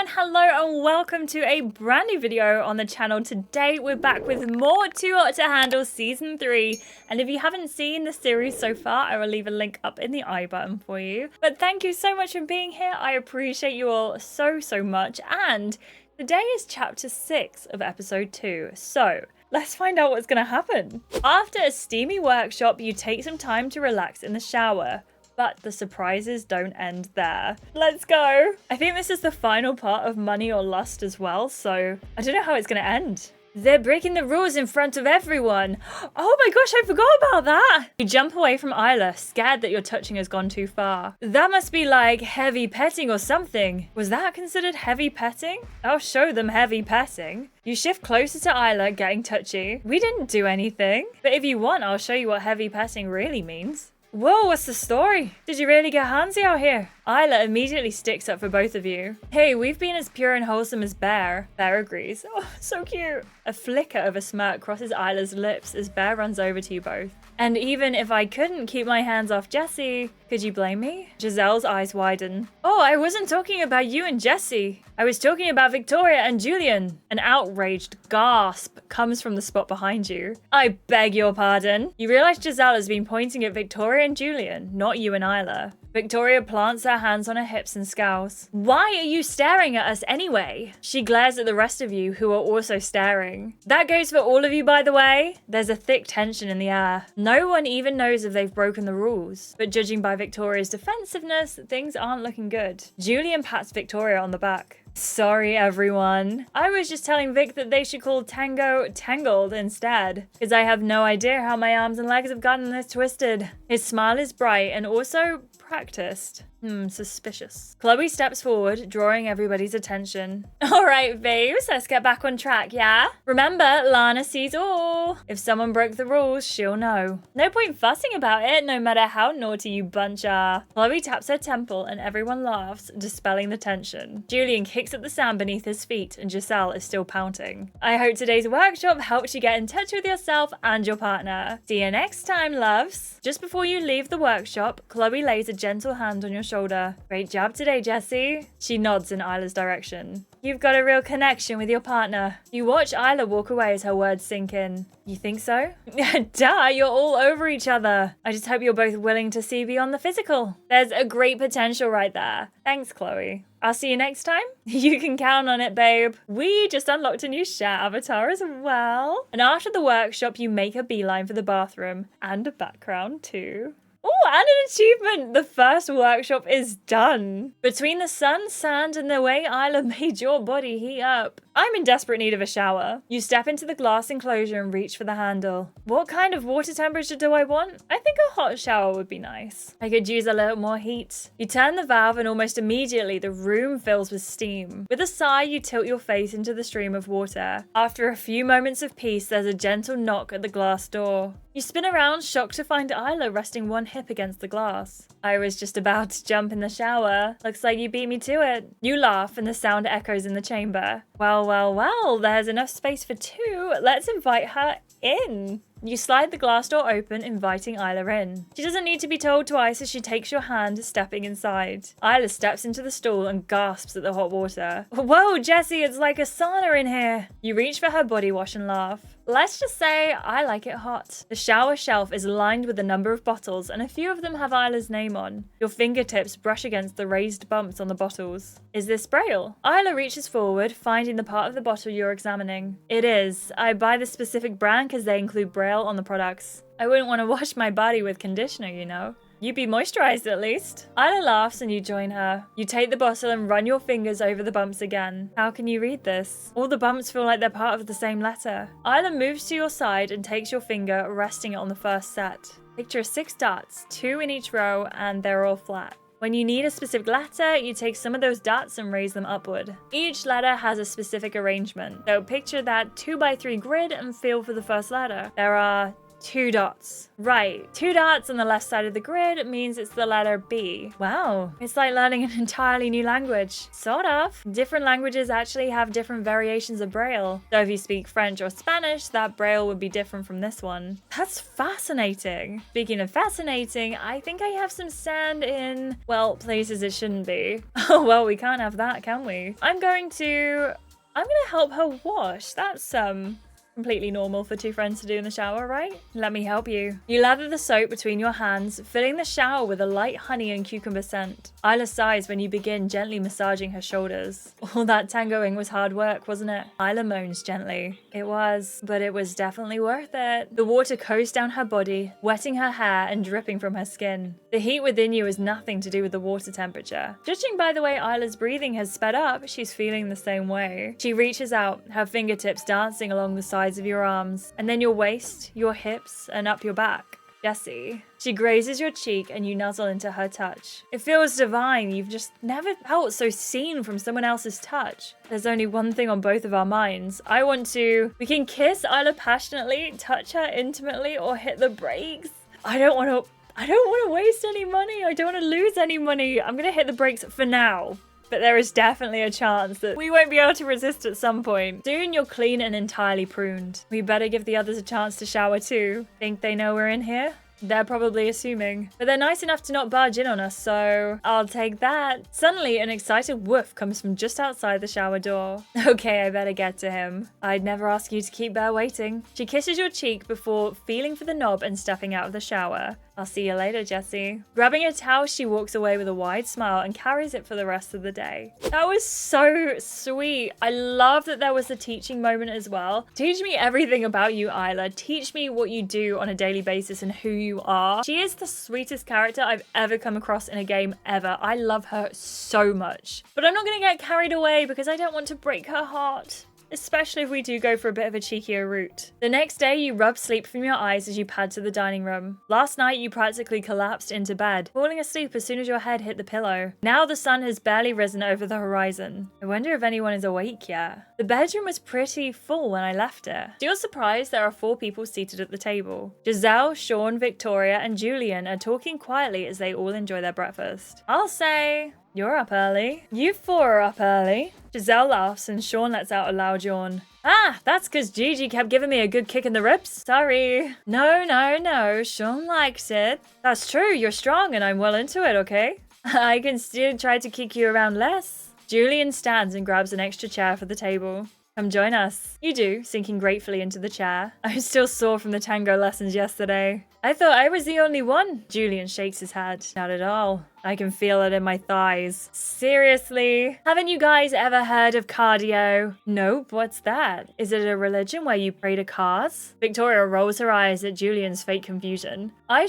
everyone, hello and welcome to a brand new video on the channel. Today we're back with more Too Hot to Handle Season 3, and if you haven't seen the series so far, I will leave a link up in the I button for you. But thank you so much for being here. I appreciate you all so much, and today is chapter 6 of episode 2, so let's find out what's gonna happen. After a steamy workshop, you take some time to relax in the shower. But the surprises don't end there. Let's go. I think this is the final part of Money or Lust as well, so I don't know how it's gonna end. They're breaking the rules in front of everyone. Oh my gosh, I forgot about that. You jump away from Isla, scared that your touching has gone too far. That must be like heavy petting or something. Was that considered heavy petting? I'll show them heavy petting. You shift closer to Isla, getting touchy. We didn't do anything. But if you want, I'll show you what heavy petting really means. Whoa, what's the story? Did you really get handsy out here? Isla immediately sticks up for both of you. Hey, we've been as pure and wholesome as Bear. Bear agrees. Oh, so cute. A flicker of a smirk crosses Isla's lips as Bear runs over to you both. And even if I couldn't keep my hands off Jessie, could you blame me? Giselle's eyes widen. Oh, I wasn't talking about you and Jessie. I was talking about Victoria and Julian. An outraged gasp comes from the spot behind you. I beg your pardon. You realize Giselle has been pointing at Victoria and Julian, not you and Isla. Victoria plants her hands on her hips and scowls. Why are you staring at us anyway? She glares at the rest of you who are also staring. That goes for all of you, by the way. There's a thick tension in the air. No one even knows if they've broken the rules. But judging by Victoria's defensiveness, things aren't looking good. Julian pats Victoria on the back. Sorry, everyone. I was just telling Vic that they should call Tango Tangled instead, because I have no idea how my arms and legs have gotten this twisted. His smile is bright and also practiced. Suspicious. Chloe steps forward, drawing everybody's attention. All right, babes, let's get back on track, yeah? Remember, Lana sees all. If someone broke the rules, she'll know. No point fussing about it, no matter how naughty you bunch are. Chloe taps her temple and everyone laughs, dispelling the tension. Julian kicks at the sand beneath his feet and Giselle is still pouting. I hope today's workshop helped you get in touch with yourself and your partner. See you next time, loves. Just before you leave the workshop, Chloe lays a gentle hand on your shoulder. Great job today, Jessie. She nods in Isla's direction. You've got a real connection with your partner. You watch Isla walk away as her words sink in. You think so? Duh, you're all over each other. I just hope you're both willing to see beyond the physical. There's a great potential right there. Thanks, Chloe. I'll see you next time. You can count on it, babe. We just unlocked a new chat avatar as well. And after the workshop, you make a beeline for the bathroom and a background too. Oh, and an achievement! The first workshop is done. Between the sun, sand, and the way Isla made your body heat up, I'm in desperate need of a shower. You step into the glass enclosure and reach for the handle. What kind of water temperature do I want? I think a hot shower would be nice. I could use a little more heat. You turn the valve and almost immediately the room fills with steam. With a sigh, you tilt your face into the stream of water. After a few moments of peace, there's a gentle knock at the glass door. You spin around, shocked to find Isla resting one hip against the glass. I was just about to jump in the shower. Looks like you beat me to it. You laugh and the sound echoes in the chamber. Well, there's enough space for two. Let's invite her in. You slide the glass door open, inviting Isla in. She doesn't need to be told twice as she takes your hand, stepping inside. Isla steps into the stall and gasps at the hot water. Whoa, Jessie, it's like a sauna in here. You reach for her body wash and laugh. Let's just say I like it hot. The shower shelf is lined with a number of bottles and a few of them have Isla's name on. Your fingertips brush against the raised bumps on the bottles. Is this Braille? Isla reaches forward, finding the part of the bottle you're examining. It is. I buy this specific brand because they include Braille on the products. I wouldn't want to wash my body with conditioner, you know. You'd be moisturized at least. Isla laughs and you join her. You take the bottle and run your fingers over the bumps again. How can you read this? All the bumps feel like they're part of the same letter. Isla moves to your side and takes your finger, resting it on the first set. Picture 6 dots, 2 in each row, and they're all flat. When you need a specific letter, you take some of those dots and raise them upward. Each letter has a specific arrangement. So picture that 2x3 grid and feel for the first letter. There are 2 dots. Right, 2 dots on the left side of the grid means it's the letter B. Wow, it's like learning an entirely new language. Sort of. Different languages actually have different variations of Braille. So if you speak French or Spanish, that Braille would be different from this one. That's fascinating. Speaking of fascinating, I think I have some sand in, well, places it shouldn't be. Oh, well, we can't have that, can we? I'm gonna help her wash. That's, completely normal for 2 friends to do in the shower, right? Let me help you. You lather the soap between your hands, filling the shower with a light honey and cucumber scent. Isla sighs when you begin gently massaging her shoulders. All that tangoing was hard work, wasn't it? Isla moans gently. It was, but it was definitely worth it. The water coast down her body, wetting her hair and dripping from her skin. The heat within you is nothing to do with the water temperature. Judging by the way Isla's breathing has sped up, she's feeling the same way. She reaches out, her fingertips dancing along the sides of your arms, and then your waist, your hips, and up your back. Jessie. She grazes your cheek and you nuzzle into her touch. It feels divine. You've just never felt so seen from someone else's touch. There's only one thing on both of our minds. We can kiss Isla passionately, touch her intimately, or hit the brakes. I don't want to waste any money. I don't want to lose any money. I'm going to hit the brakes for now. But there is definitely a chance that we won't be able to resist at some point. Soon you're clean and entirely pruned. We better give the others a chance to shower too. Think they know we're in here? They're probably assuming. But they're nice enough to not barge in on us, so I'll take that. Suddenly, an excited woof comes from just outside the shower door. Okay, I better get to him. I'd never ask you to keep Bear waiting. She kisses your cheek before feeling for the knob and stepping out of the shower. I'll see you later, Jessie. Grabbing a towel, she walks away with a wide smile and carries it for the rest of the day. That was so sweet. I love that there was a teaching moment as well. Teach me everything about you, Isla. Teach me what you do on a daily basis and who you are. She is the sweetest character I've ever come across in a game ever. I love her so much. But I'm not going to get carried away because I don't want to break her heart. Especially if we do go for a bit of a cheekier route. The next day, you rub sleep from your eyes as you pad to the dining room. Last night, you practically collapsed into bed, falling asleep as soon as your head hit the pillow. Now the sun has barely risen over the horizon. I wonder if anyone is awake yet. The bedroom was pretty full when I left it. To your surprise, there are 4 people seated at the table. Giselle, Sean, Victoria, and Julian are talking quietly as they all enjoy their breakfast. I'll say, you're up early. You 4 are up early. Giselle laughs and Sean lets out a loud yawn. Ah, that's because Gigi kept giving me a good kick in the ribs. Sorry. No. Sean likes it. That's true. You're strong and I'm well into it, okay? I can still try to kick you around less. Julian stands and grabs an extra chair for the table. Come join us. You do, sinking gratefully into the chair. I'm still sore from the tango lessons yesterday. I thought I was the only one. Julian shakes his head. Not at all. I can feel it in my thighs. Seriously? Haven't you guys ever heard of cardio? Nope, what's that? Is it a religion where you pray to cars? Victoria rolls her eyes at Julian's fake confusion. I'm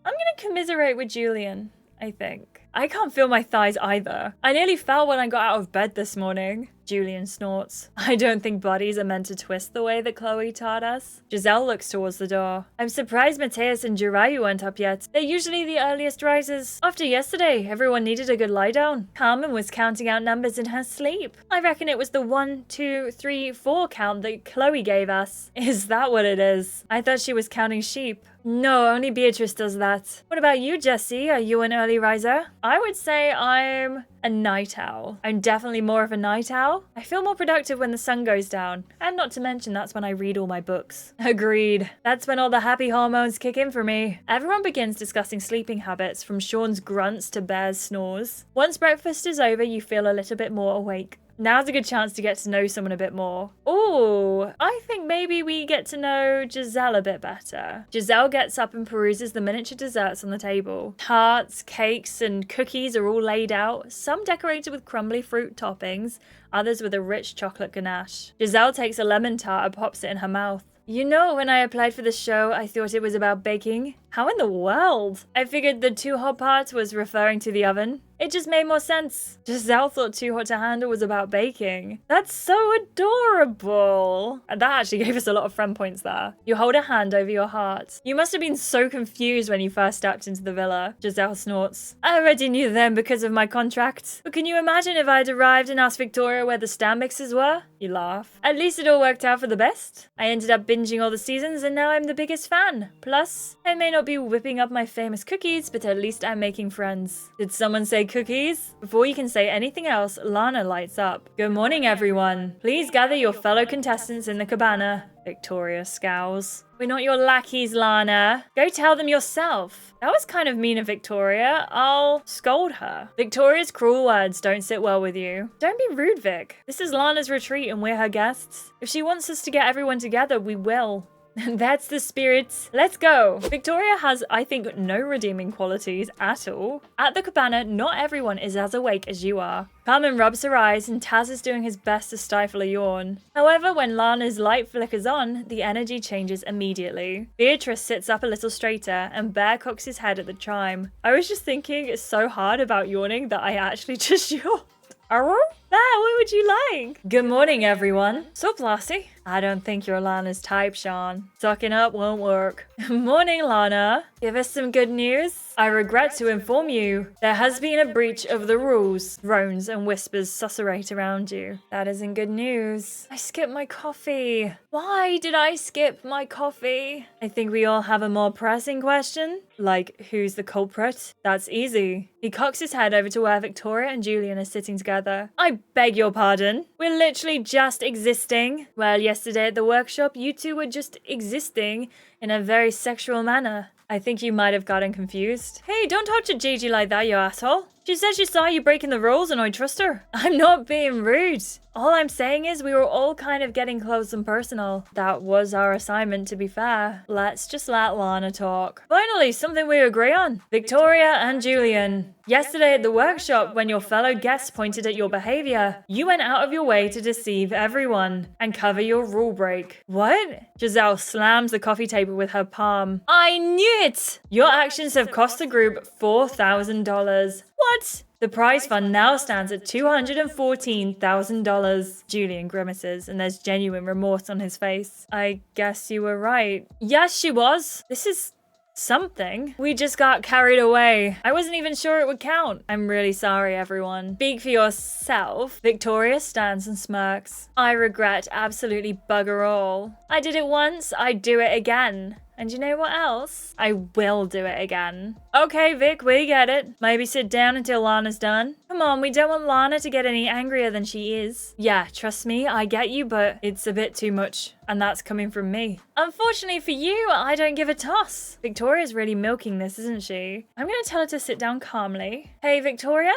gonna commiserate with Julian, I think. I can't feel my thighs either. I nearly fell when I got out of bed this morning. Julian snorts. I don't think bodies are meant to twist the way that Chloe taught us. Giselle looks towards the door. I'm surprised Matthias and Jirayu weren't up yet. They're usually the earliest risers. After yesterday, everyone needed a good lie down. Carmen was counting out numbers in her sleep. I reckon it was the 1, 2, 3, 4 count that Chloe gave us. Is that what it is? I thought she was counting sheep. No, only Beatrice does that. What about you, Jessie? Are you an early riser? I would say I'm a night owl. I'm definitely more of a night owl. I feel more productive when the sun goes down. And not to mention that's when I read all my books. Agreed. That's when all the happy hormones kick in for me. Everyone begins discussing sleeping habits, from Sean's grunts to Bear's snores. Once breakfast is over, you feel a little bit more awake. Now's a good chance to get to know someone a bit more. Ooh, I think maybe we get to know Giselle a bit better. Giselle gets up and peruses the miniature desserts on the table. Tarts, cakes, and cookies are all laid out, some decorated with crumbly fruit toppings, others with a rich chocolate ganache. Giselle takes a lemon tart and pops it in her mouth. You know, when I applied for the show, I thought it was about baking. How in the world? I figured the 2 hot parts was referring to the oven. It just made more sense. Giselle thought Too Hot to Handle was about baking. That's so adorable. And that actually gave us a lot of friend points there. You hold a hand over your heart. You must have been so confused when you first stepped into the villa. Giselle snorts. I already knew them because of my contract. But can you imagine if I'd arrived and asked Victoria where the stand mixes were? You laugh. At least it all worked out for the best. I ended up binging all the seasons and now I'm the biggest fan. Plus, I may not be whipping up my famous cookies, but at least I'm making friends. Did someone say cookies? Before you can say anything else, Lana lights up. Good morning, everyone. Please gather your fellow contestants in the cabana. Victoria scowls. We're not your lackeys, Lana. Go tell them yourself. That was kind of mean of Victoria. I'll scold her. Victoria's cruel words don't sit well with you. Don't be rude, Vic. This is Lana's retreat and we're her guests. If she wants us to get everyone together, we will. That's the spirit. Let's go. Victoria has, I think, no redeeming qualities at all. At the cabana, not everyone is as awake as you are. Carmen rubs her eyes and Taz is doing his best to stifle a yawn. However, when Lana's light flickers on, the energy changes immediately. Beatrice sits up a little straighter and Bear cocks his head at the chime. I was just thinking it's so hard about yawning that I actually just yawned. What would you like? Good morning, everyone. Sup, Lassie? I don't think you're Lana's type, Sean. Sucking up won't work. Morning, Lana. Give us some good news. I regret to inform you, there has been a breach of the rules. Groans and whispers susurrate around you. That isn't good news. I skipped my coffee. Why did I skip my coffee? I think we all have a more pressing question. Like, who's the culprit? That's easy. He cocks his head over to where Victoria and Julian are sitting together. I beg your pardon. We're literally just existing. Well, yesterday at the workshop, you two were just existing in a very sexual manner. I think you might have gotten confused. Hey, don't talk to Gigi like that, you asshole. She said she saw you breaking the rules and I trust her. I'm not being rude. All I'm saying is we were all kind of getting close and personal. That was our assignment, to be fair. Let's just let Lana talk. Finally, something we agree on. Victoria and Julian. Yesterday at the workshop, when your fellow guests pointed at your behavior, you went out of your way to deceive everyone and cover your rule break. What? Giselle slams the coffee table with her palm. I knew it! Your actions have cost the group $4,000. What? The prize fund now stands at $214,000. Julian grimaces, and there's genuine remorse on his face. I guess you were right. Yes, she was. This is something. We just got carried away. I wasn't even sure it would count. I'm really sorry, everyone. Speak for yourself. Victoria stands and smirks. I regret absolutely bugger all. I did it once, I'd do it again. And you know what else? I will do it again. Okay, Vic, we get it. Maybe sit down until Lana's done. Come on, we don't want Lana to get any angrier than she is. Yeah, trust me, I get you, but it's a bit too much. And that's coming from me. Unfortunately for you, I don't give a toss. Victoria's really milking this, isn't she? I'm gonna tell her to sit down calmly. Hey, Victoria?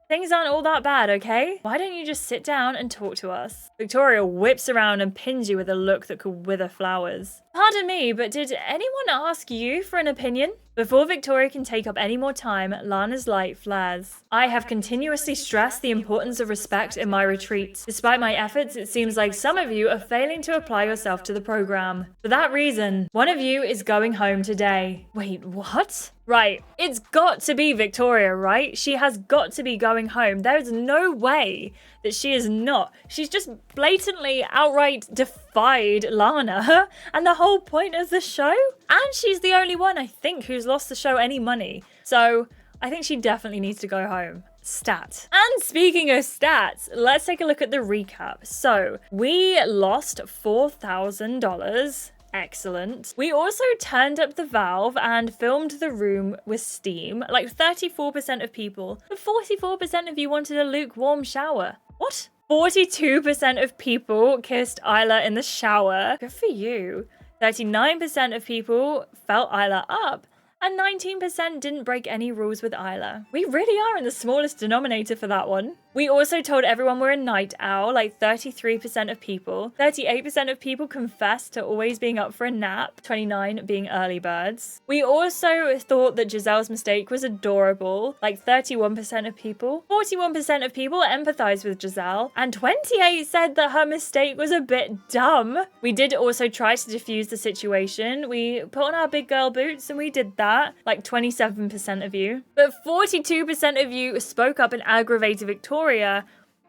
Things aren't all that bad, okay? Why don't you just sit down and talk to us? Victoria whips around and pins you with a look that could wither flowers. Pardon me, but did anyone ask you for an opinion? Before Victoria can take up any more time, Lana's light flares. I have continuously stressed the importance of respect in my retreats. Despite my efforts, it seems like some of you are failing to apply yourself to the program. For that reason, one of you is going home today. Wait, what? Right, it's got to be Victoria, right? She has got to be going home. There's no way that she is not. She's just blatantly outright defied Lana and the whole point of the show. And she's the only one, I think, who's lost the show any money. So I think she definitely needs to go home. Stat. And speaking of stats, let's take a look at the recap. So we lost $4,000. Excellent. We also turned up the valve and filmed the room with steam. Like 34% of people, but 44% of you wanted a lukewarm shower. What? 42% of people kissed Isla in the shower. Good for you. 39% of people felt Isla up, and 19% didn't break any rules with Isla. We really are in the smallest denominator for that one. We also told everyone we're a night owl, like 33% of people. 38% of people confessed to always being up for a nap, 29 being early birds. We also thought that Giselle's mistake was adorable, like 31% of people. 41% of people empathized with Giselle, and 28 said that her mistake was a bit dumb. We did also try to diffuse the situation. We put on our big girl boots and we did that, like 27% of you. But 42% of you spoke up and aggravated Victoria.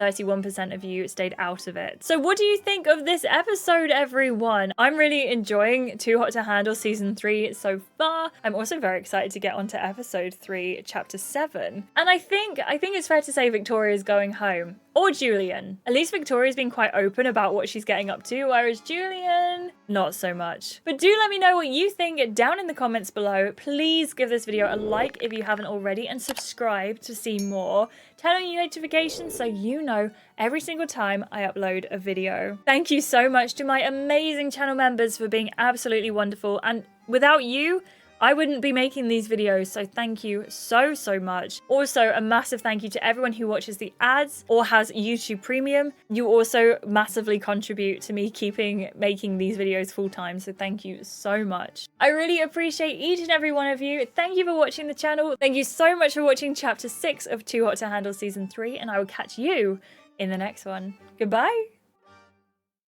31% of you stayed out of it. So what do you think of this episode, everyone? I'm really enjoying Too Hot to Handle season 3 so far. I'm also very excited to get onto episode 3, chapter 7. And I think it's fair to say Victoria's going home. Or Julian. At least Victoria's been quite open about what she's getting up to, whereas Julian, not so much. But do let me know what you think down in the comments below. Please give this video a like if you haven't already, and subscribe to see more. Turn on your notifications so you know every single time I upload a video. Thank you so much to my amazing channel members for being absolutely wonderful, and without you, I wouldn't be making these videos, so thank you so much. Also, a massive thank you to everyone who watches the ads or has YouTube Premium. You also massively contribute to me keeping making these videos full time, so thank you so much. I really appreciate each and every one of you. Thank you for watching the channel. Thank you so much for watching chapter 6 of Too Hot to Handle season 3, and I will catch you in the next one. Goodbye!